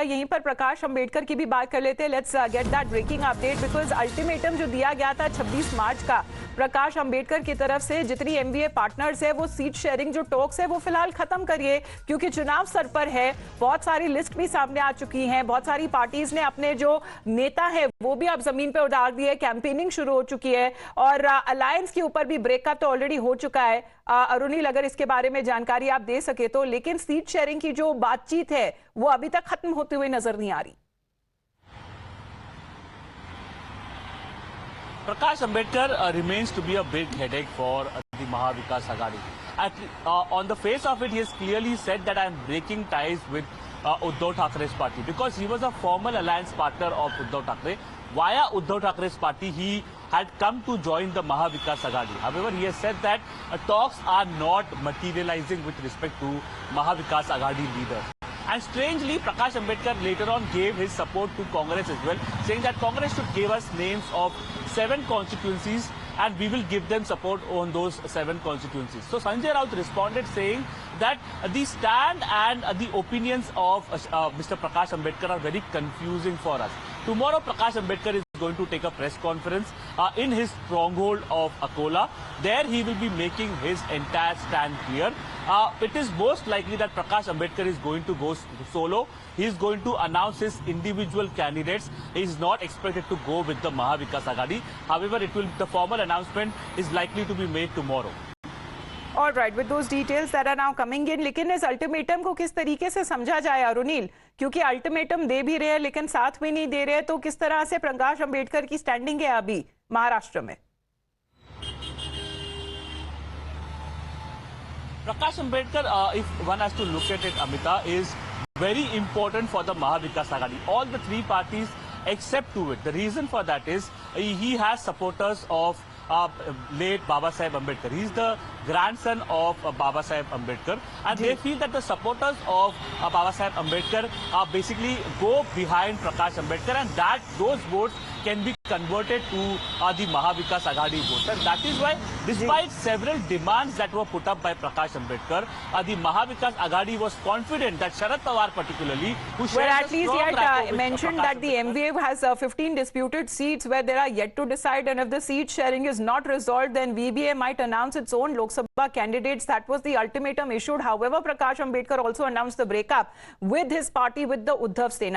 यहीं पर प्रकाश अंबेडकर की भी बात कर लेते हैं। Let's get that breaking update because ultimatum जो दिया गया था 26 मार्च का प्रकाश अंबेडकर की तरफ से, जितनी एमवीए पार्टनर्स है वो सीट शेयरिंग जो टॉक्स है वो फिलहाल खत्म करिए, क्योंकि चुनाव सर पर है। बहुत सारी लिस्ट भी सामने आ चुकी हैं, बहुत सारी पार्टीज ने अपने जो नेता है वो भी अब जमीन पर उतार दिए, कैंपेनिंग शुरू हो चुकी है और अलायंस के ऊपर भी ब्रेकअप तो ऑलरेडी हो चुका है। अरुणिल, अगर इसके बारे में जानकारी आप दे सके तो, लेकिन सीट शेयरिंग की जो बातचीत है वो अभी तक खत्म होते हुए नजर नहीं आ रही। Prakash Ambedkar remains to be a big headache for the Maha Vikas Aghadi. On the face of it, he has clearly said that I am breaking ties with Uddhav Thackeray's party because he was a formal alliance partner of Uddhav Thackeray. Via Uddhav Thackeray's party, he had come to join the Maha Vikas Aghadi. However, he has said that talks are not materializing with respect to Maha Vikas Aghadi leaders. And strangely, Prakash Ambedkar later on gave his support to Congress as well, saying that Congress should give us names of 7 constituencies and we will give them support on those 7 constituencies. So Sanjay Raut responded saying that the stand and the opinions of Mr. Prakash Ambedkar are very confusing for us. Tomorrow, Prakash Ambedkar is going to take a press conference in his stronghold of Akola. There he will be making his entire stand clear. It is most likely that Prakash Ambedkar is going to go solo. He is going to announce his individual candidates. He is not expected to go with the Maha Vikas Aghadi. However, the formal announcement is likely to be made tomorrow. All right, with those details that are now coming in, लेकिन इस ultimatum को किस तरीके से समझा जाए अरुणिल, क्योंकि ultimatum दे भी रहे हैं लेकिन साथ भी नहीं दे रहे, तो किस तरह से प्रकाश अंबेडकर की स्टैंडिंग है अभी महाराष्ट्र में? Prakash Ambedkar, if one has to look at it, Amita, is very important for the Maha Vikas Aghadi. All the 3 parties accept to it. The reason for that is he has supporters of late Baba Saheb Ambedkar. He is the grandson of Baba Saheb Ambedkar, and they feel that the supporters of Baba Saheb Ambedkar basically go behind Prakash Ambedkar, and that those votes can be converted to the Maha Vikas Aghadi votes. And that is why, despite several demands that were put up by Prakash Ambedkar, the Maha Vikas Aghadi was confident that Sharad Pawar particularly, who shares at least he had mentioned that the MVA has 15 disputed seats where they are yet to decide, and if the seat sharing is not resolved, then VBA might announce its own Lok Sabha candidates. That was the ultimatum issued. However, Prakash Ambedkar also announced the breakup with his party, with the Uddhav Sena.